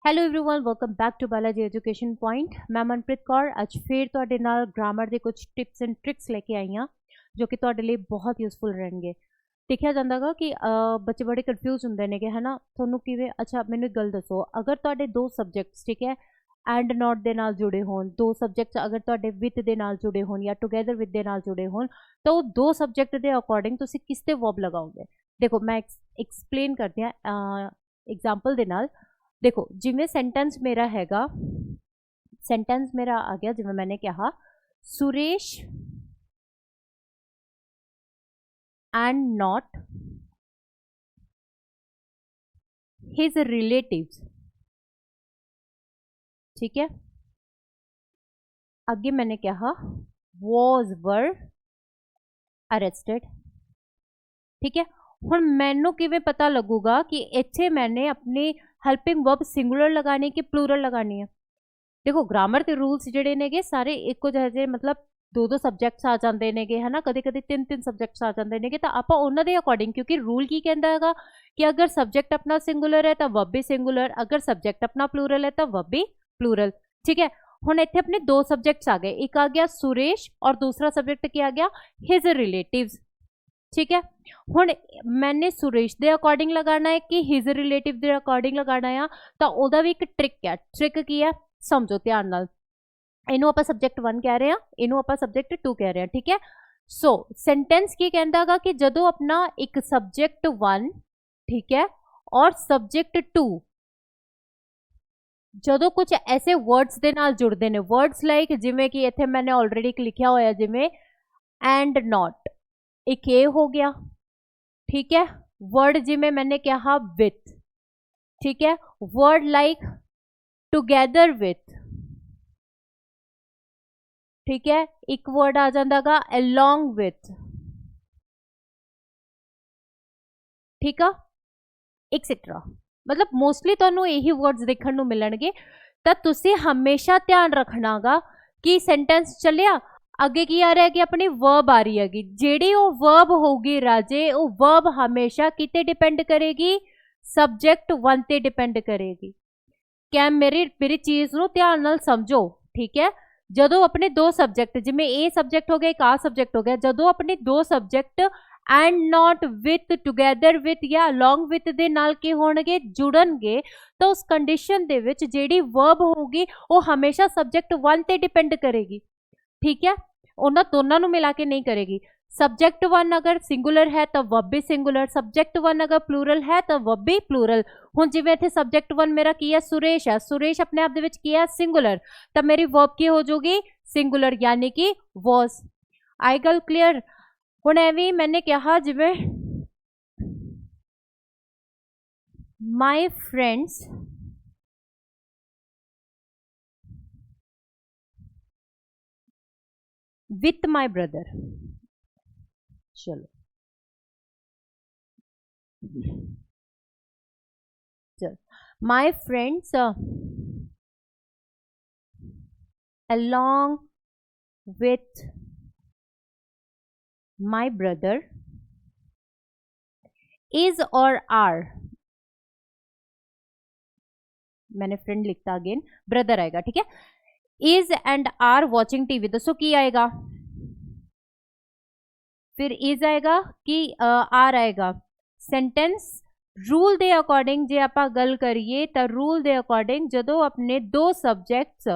Hello everyone welcome back to Balaji education point. मैं मनप्रीत कौर ਅੱਜ ਫਿਰ ਤੁਹਾਡੇ ਨਾਲ ਗ੍ਰਾਮਰ ਦੇ ਕੁਝ ਟਿਪਸ ਐਂਡ ਟ੍ਰਿਕਸ ਲੈ ਕੇ ਆਈ ਹਾਂ ਜੋ ਕਿ ਤੁਹਾਡੇ ਲਈ ਬਹੁਤ ਯੂਸਫੁਲ ਰਹਿਣਗੇ। ਦੇਖਿਆ ਜਾਂਦਾਗਾ ਕਿ ਬੱਚੇ ਬੜੇ ਕਨਫਿਊਜ਼ ਹੁੰਦੇ ਨੇਗੇ ਹਨਾ, ਤੁਹਾਨੂੰ ਕਿਵੇਂ। ਅੱਛਾ ਮੈਨੂੰ ਇੱਕ ਗੱਲ ਦੱਸੋ, ਅਗਰ ਤੁਹਾਡੇ ਦੋ ਸਬਜੈਕਟਸ ਠੀਕ ਹੈ ਐਂਡ ਨੋਟ ਦੇ ਨਾਲ ਜੁੜੇ ਹੋਣ, ਦੋ ਸਬਜੈਕਟਸ ਅਗਰ ਤੁਹਾਡੇ ਵਿਦ ਦੇ ਨਾਲ ਜੁੜੇ ਹੋਣ ਜਾਂ ਟੁਗੇਦਰ ਵਿਦ ਦੇ ਨਾਲ ਜੁੜੇ ਹੋਣ ਤਾਂ ਉਹ ਦੋ ਸਬਜੈਕਟ ਦੇ ਅਕੋਰਡਿੰਗ ਤੁਸੀਂ ਕਿਸ ਤੇ ਵਰਬ ਲਗਾਓਗੇ। ਦੇਖੋ ਮੈਂ ਐਕਸਪਲੇਨ ਕਰਦੀ ਹਾਂ एग्जाम्पल ਦੇ ਨਾਲ। देखो जिमें सेंटेंस मेरा हैगा, सेंटेंस मेरा आ गया जिमें मैंने कहा Suresh and not his relatives, ठीक है। आगे मैंने कहा वॉज वर अरेस्टेड, ठीक है। हुण मैनू किवें पता लगूगा कि इत्थे मैंने अपनी हेल्पिंग वर्ब सिंगुलर लगानी कि प्लूरल लगानी है। देखो ग्रामर के रूल्स जिहड़े नेगे सारे इक्को जिहे, मतलब दो दो सब्जैक्ट्स आ जाते नेगे है ना, कदे कदे तीन तीन सब्जैक्ट्स आ जाते नेगे, तो आपां उन्हां दे अकॉर्डिंग, क्योंकि रूल की कहता हैगा कि अगर सब्जैक्ट अपना सिंगुलर है तो वर्ब भी सिंगुलर, अगर सब्जैक्ट अपना प्लूरल है तो वर्ब भी प्लूरल, ठीक है। हुण इत्थे अपने दो सब्जैक्ट्स आ गए, एक आ गया सुरेश और दूसरा सब्जैक्ट क्या आ गया हिज रिलेटिव्स, ठीक है। हुण मैंने सुरेश दे अकॉर्डिंग लगाना है कि हिज रिलेटिव दे अकॉर्डिंग लगाना है, तो उहदा भी एक ट्रिक है। ट्रिक की है समझो ध्यान नाल। इनू आपां सब्जैक्ट 1 कह रहे हैं, इनू आपां सब्जैक्ट 2 कह रहे हैं, ठीक है। सो सेंटेंस की कहता है कि जदों अपना एक सब्जैक्ट 1 ठीक है और सब्जैक्ट 2 जदों कुछ ऐसे वर्ड्स दे नाल जुड़ते हैं, वर्ड्स लाइक जिमें कि इत्थे मैंने ऑलरेडी लिखा होया जिमें एंड नॉट, एक ए हो गया, ठीक है। वर्ड जिमें मैंने कहा विथ, ठीक है। वर्ड लाइक टुगेदर विथ, ठीक है। एक वर्ड आ जाता अलोंग विथ, ठीक है, एक्सेट्रा। मतलब मोस्टली तुहानू यही वर्ड्स देखने को मिलणगे, तो तुसी हमेशा ध्यान रखनागा कि सेंटेंस चलिया अगे की आ रहा है कि अपनी वर्ब आ रही हैगी, जेड़ी वो वर्ब होगी राजे, वो वर्ब हमेशा किते डिपेंड करेगी, सब्जैक्ट 1 ते डिपेंड करेगी। क्या मेरी चीज़ नू ध्यान नाल समझो, ठीक है। जदों अपने दो सब्जैक्ट जिमें ए सब्जैक्ट हो गया एक आ सब्जैक्ट हो गया, जदों अपने दो subject and not with together with या अलॉन्ग विथ दे नाल के होणगे जुड़नगे, तो उस कंडीशन दे विच जेड़ी वर्ब होगी वो हमेशा सब्जैक्ट 1 ते डिपेंड करेगी, ठीक है। उन्होंने दोनों को मिला के नहीं करेगी। सब्जैक्ट 1 अगर सिंगुलर है तो वर्ब भी सिंगुलर, सब्जैक्ट 1 अगर प्लूरल है तो वर्ब भी प्लूरल। हुण जिवें इत्थे सब्जैक्ट 1 मेरा की है सुरेश है, सुरेश अपने आप दे विच की है सिंगुलर, तो मेरी वर्ब की हो जाएगी सिंगुलर यानी कि वॉज। आई गल क्लियर। हुण एवें मैंने कहा जिवें my friends with my brother, चलो चल my friends along with my brother is or are, मैंने फ्रेंड लिखता अगेन ब्रदर आएगा, ठीक है। Is and are watching TV, दसो की आएगा, फिर इज आएगा कि आर आएगा। सेंटेंस रूल दे अकॉर्डिंग जे आप गल करिए तो रूल दे अकॉर्डिंग जदों अपने दो सब्जैक्ट्स,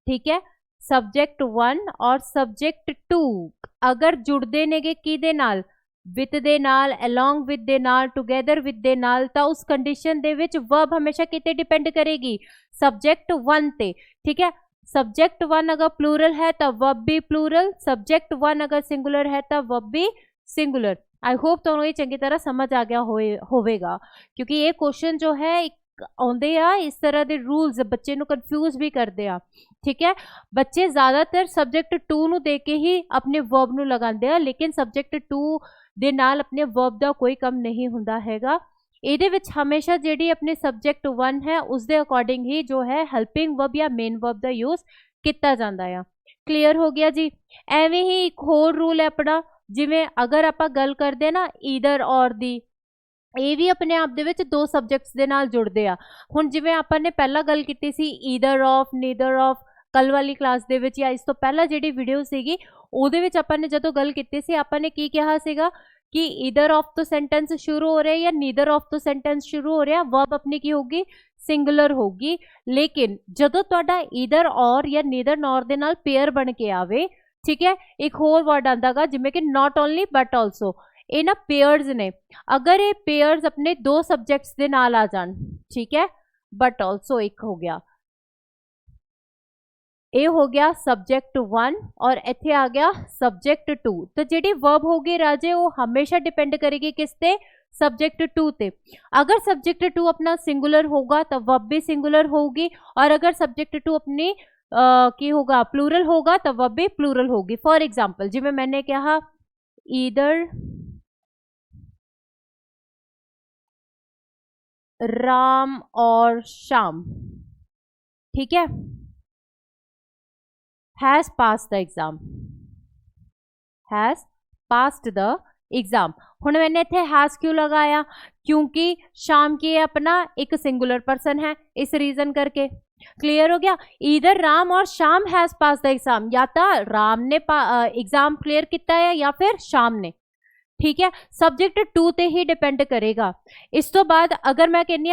ठीक है, सब्जैक्ट 1 और सब्जैक्ट 2 अगर जुड़ते नेगे की दे नाल, विथ दे नाल, अलॉन्ग विथ दे नाल, टुगेदर विथ दे नाल, तो उस कंडीशन दे विच वर्ब हमेशा किते डिपेंड करेगी, सब्जैक्ट 1 ते, ठीक है। सब्जैक्ट 1 अगर प्लूरल है तो वर्ब भी प्लूरल, सब्जैक्ट 1 अगर सिंगुलर है तो वर्ब भी सिंगुलर। आई होप तुहानू ये चंगी तरह समझ आ गया होवेगा, क्योंकि ये क्वेश्चन जो है आउंदे आ इस तरह के रूल्स बच्चे नू कन्फ्यूज भी करते हैं, ठीक है। बच्चे ज़्यादातर सब्जैक्ट 2 नू दे के ही अपने वर्ब नू लगाते हैं, लेकिन सब्जैक्ट 2 दे नाल अपने वर्ब दा कोई कम नहीं हुंदा हैगा। ਇਹਦੇ ਵਿੱਚ हमेशा ਜਿਹੜੀ अपने सब्जैक्ट 1 है उसके अकॉर्डिंग ही जो है हेल्पिंग वर्ब या मेन वर्ब का यूज किया जाता है। क्लीयर हो गया जी। एवें ही एक होर रूल है अपना, जिमें अगर आप गल करते ना ईदर और दी, ਇਹ ਵੀ ਆਪਣੇ ਆਪ ਦੇ ਵਿੱਚ ਦੋ ਸਬਜੈਕਟਸ ਦੇ ਨਾਲ ਜੁੜਦੇ ਆ। ਹੁਣ ਜਿਵੇਂ ਆਪਾਂ ਨੇ ਪਹਿਲਾਂ ਗੱਲ ਕੀਤੀ ਸੀ ਈਦਰ ਆਫ, ਨੀਦਰ ਆਫ, ਕੱਲ ਵਾਲੀ ਕਲਾਸ ਦੇ ਵਿੱਚ ਜਾਂ ਇਸ ਤੋਂ ਪਹਿਲਾਂ ਜਿਹੜੀ ਵੀਡੀਓ ਸੀਗੀ ਉਹਦੇ ਵਿੱਚ ਆਪਾਂ ਨੇ ਜਦੋਂ ਗੱਲ ਕੀਤੀ ਸੀ ਆਪਾਂ ਨੇ ਕੀ ਕਿਹਾ ਸੀਗਾ ਕਿ ਈਦਰ ਆਫ ਤੋਂ ਸੈਂਟੈਂਸ ਸ਼ੁਰੂ ਹੋ ਰਿਹਾ ਜਾਂ ਨੀਦਰ ਆਫ ਤੋਂ ਸੈਂਟੈਂਸ ਸ਼ੁਰੂ ਹੋ ਰਿਹਾ, ਵਰਬ ਆਪਣੀ ਕੀ ਹੋਊਗੀ, ਸਿੰਗੂਲਰ ਹੋਊਗੀ। ਲੇਕਿਨ ਜਦੋਂ ਤੁਹਾਡਾ ਈਦਰ ਔਰ ਜਾਂ ਨੀਦਰ ਨੌਰ ਦੇ ਨਾਲ ਪੇਅਰ ਬਣ ਕੇ ਆਵੇ, ਠੀਕ ਹੈ, ਇੱਕ ਹੋਰ ਵਰਡ ਆਂਦਾਗਾ ਜਿਵੇਂ ਕਿ ਨਾਟ ਓਨਲੀ ਬਟ ਆਲਸੋ, ਇਹ ਨਾ ਪੇਅਰਸ ਨੇ। अगर ये पेयर्स अपने दो सब्जेक्ट्स दे नाल आ जान, ठीक है, बट ऑल्सो एक हो गया, ये हो गया सब्जेक्ट 1 और इत्थे आ गया सब्जेक्ट 2। तो जिहड़ी वर्ब होगी राजे वो हमेशा डिपेंड करेगी किस ते, सब्जेक्ट 2 ते। अगर सब्जेक्ट 2 अपना सिंगुलर होगा तो वर्ब भी सिंगुलर होगी, और अगर सब्जेक्ट 2 अपनी की होगा प्लूरल होगा तो वर्ब भी प्लूरल होगी। फॉर एग्जाम्पल जिवें मैंने कहा ईदर राम और श्याम, ठीक है, has pass the exam, has passed the exam. हुण मैंने इत्थे हैज क्यों लगाया, क्योंकि श्याम की अपना एक सिंगुलर पर्सन है, इस रीजन करके। क्लियर हो गया। इधर राम और Shyam has pass the exam, या तो राम ने एग्जाम क्लियर किया है या फिर श्याम ने, ठीक है, सब्जेक्ट 2 ते ही डिपेंड करेगा। इस तो बाद अगर मैं कहनी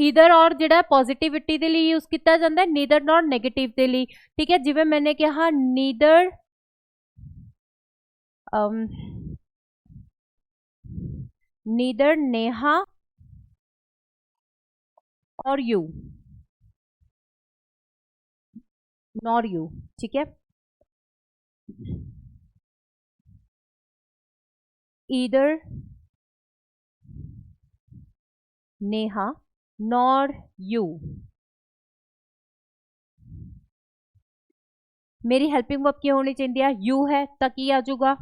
ईदर और जिहड़ा पॉजिटिविटी दे लई यूज किया जाता है, नीदर नॉर नेगेटिव दे लई, ठीक है, जिवें मैंने कहा नीदर नीदर नेहा और यू, नॉर यू, ठीक है, ईदर नेहा नॉर यू। मेरी हेल्पिंग वर्ब क्या होनी चाहिए है, यू है तो की आ जाऊगा,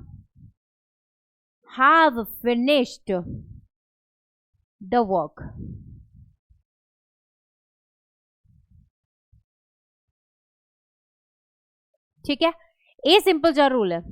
हैव फिनिश्ड द वर्क। ठीक है, ये सिंपल जा रूल है।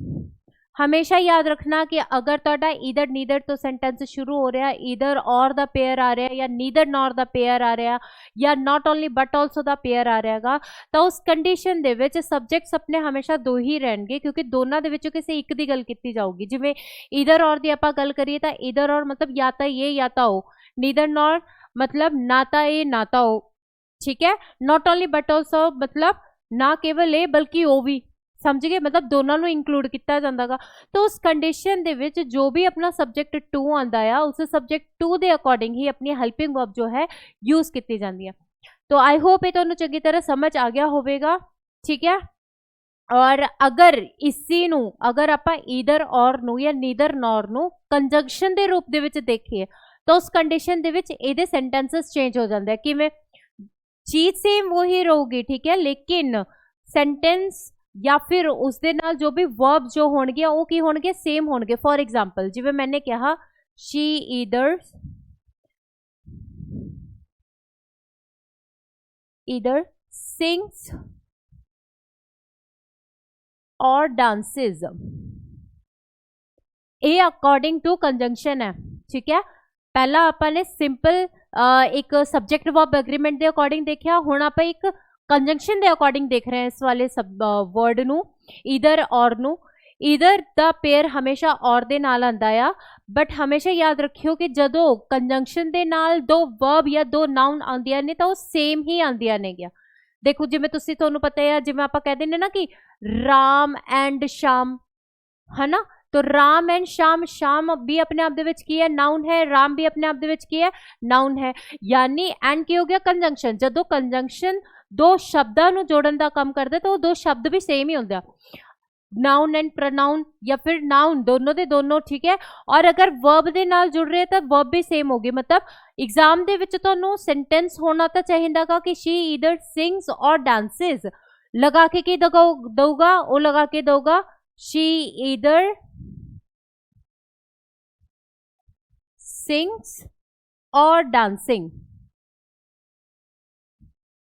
हमेशा याद रखना कि अगर तुहाडा ईदर नीदर तो सेंटेंस शुरू हो रहा, ईदर और दा पेयर आ रहा, या नीदर नॉर दा पेयर आ रहा, या नॉट ओनली बट ऑल्सो दा पेयर आ रहा, तो उस कंडीशन दे विच सब्जेक्ट्स अपने हमेशा दो ही रहणगे, क्योंकि दोनों दे विचों किसी एक दी गल कीती जाऊगी। जिवें ईदर और दी आपां गल करिए तो ईदर और मतलब या तो ये या तो ओ, नीदर नॉर मतलब ना तो ये ना तो ओ, ठीक है, नॉट ओनली बट ऑल्सो मतलब ना केवल ए बल्कि ओ भी, समझ गए, मतलब दोनों को इंक्लूड किया जाता। तो उस कंडीशन दे विच जो भी अपना सब्जेक्ट 2 आता है, उस सब्जेक्ट 2 के अकॉर्डिंग ही अपनी हेल्पिंग वर्ब जो है यूज की जाती है। तो आई होप ये तुहानू चंगी तरह समझ आ गया होगा, ठीक है। और अगर इसी नू अगर आप ईदर और नू या नीदर नॉर नू कंजंक्शन के रूप दे विच देखिए तो उस कंडीशन दे विच इहदे सेंटेंसेस चेंज हो जाते हैं। किवें, चीज सेम वही रहूगी, ठीक है, लेकिन सेंटेंस या फिर उस दे नाल जो भी वर्ब जो होणगे वो की होणगे, सेम होणगे। फॉर एग्जाम्पल जिवें मैंने कहा शी ईदर सिंग्स और डांसेस, ये अकॉर्डिंग टू कंजंक्शन है, ठीक है। पहला आपने सिंपल एक सब्जेक्ट वर्ब एग्रीमेंट के अकॉर्डिंग देखा, हुण आप एक कंजंक्शन के अकॉर्डिंग देख रहे हैं इस वाले सब वर्ड नू, ईदर और नू। ईदर द पेयर हमेशा और दे नाल आंदा आ, बट हमेशा याद रखियो कि जदों कंजंक्शन दे नाल दो वर्ब या दो नाउन आंदियां ने तो सेम ही आंदियां ने गया। देखो जिवें तुसीं तुहानूं पता है, जिवें आपां कह दिंदे ना कि राम एंड श्याम, है ना, तो राम एंड श्याम, श्याम भी अपने आप दे विच की है, नाउन है, राम भी अपने आप दे विच की है, नाउन है, यानी एंड की हो गया कंजंक्शन। जदों कंजंक्शन दो शब्दां नूं जोड़न दा काम करदा तो दो शब्द भी सेम ही होंदा, नाउन एंड प्रोनाउन या फिर नाउन, दोनों दे दोनों, ठीक है। और अगर वर्ब दे नाल जुड़ रहे तो वर्ब भी सेम होगी। मतलब एग्जाम दे विच तुहानूं सेंटेंस होना तो चाहिएगा कि शी ईदर सिंग्स और डांसेस, लगा के की दूगा, वो लगा के दूगा शी ईदर सिंग्स और डांसिंग,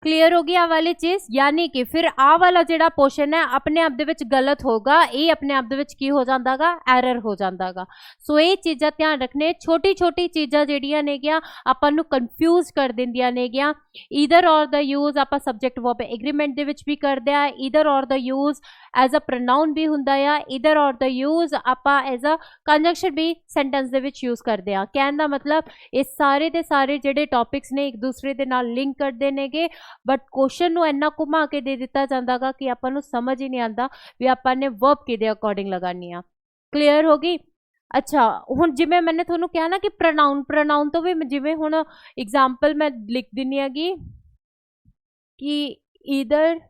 क्लीयर होगी आ वाली चीज, यानी कि फिर आ वाला जिहड़ा पोर्शन है अपने आप दे विच गलत होगा, ये अपने आप दे विच की हो जांदागा, एरर हो जांदागा। सो ये चीज़ां ध्यान रखने, छोटी छोटी चीज़ां जिहड़ियां नेगियां आपां नूं कंफ्यूज कर दिंदियां नेगियां। ईदर और द यूज आपां सब्जेक्ट वर्ब एग्रीमेंट दे विच भी करदे आ, ईदर और द यूज एज अ प्रोनाउन भी हुंदा आ, ईदर और द यूज आपां एज अ कंजंक्शन भी सेंटेंस दे विच यूज करदे आ। कहण दा मतलब ये सारे दे सारे जिहड़े टॉपिक्स ने एक दूसरे दे नाल लिंक करदे नेगे, बट क्वेश्चन नूं इन्ना घुमा के दे दिता जांदागा कि आपां नूं समझ ही नहीं आंदा भी आपां ने वर्ब किहदे अकॉर्डिंग लगानी आ। क्लीयर होगी? अच्छा हुण जिवें मैंने तुहानूं कहा ना कि प्रोनाउन, प्रोनाउन तो भी जिवें हुण एग्जाम्पल मैं लिख दिंदी हैगी कि ईदर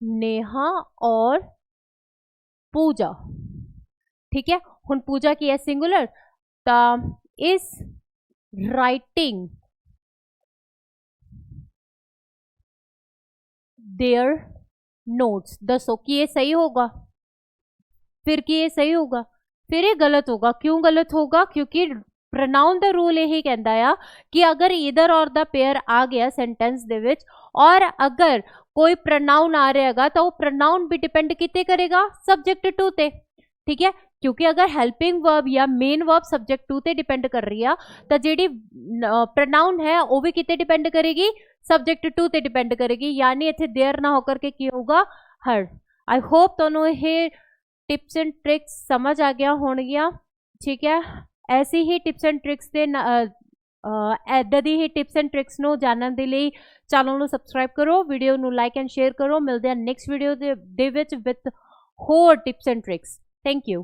नेहा और पूजा, ठीक है। हुण पूजा की है सिंगुलर, ता इज राइटिंग देयर नोट्स। दसो कि ये सही होगा? फिर कि ये सही होगा? फिर ये गलत होगा। क्यों गलत होगा? क्योंकि प्रोनाउन दा रूल यही कहता है कि अगर ईदर और द पेयर आ गया सेंटेंस दे विच और अगर कोई प्रोनाउन आ रहेगा तो वो प्रोनाउन भी डिपेंड किते करेगा? सब्जेक्ट टू ते, ठीक है। क्योंकि अगर हेल्पिंग वर्ब या मेन वर्ब सब्जेक्ट टू ते डिपेंड कर रही है तो जी प्रोनाउन है वो भी किते डिपेंड करेगी? सब्जेक्ट टू ते डिपेंड करेगी, यानी इत्थे देर ना होकर के की होगा? हर। आई होप तुहानूं ये टिप्स एंड ट्रिक्स समझ आ गया होणगियां, ठीक है। ऐसी ही टिप्स एंड ट्रिक्स दे ऐदां दी ही टिप्स एंड ट्रिक्स नूं जानन दे लई चैनल नूं सबसक्राइब करो, वीडियो नूं लाइक एंड शेयर करो। मिलदे हां नैक्सट वीडियो दे विच विद होर tips and tricks. Thank you.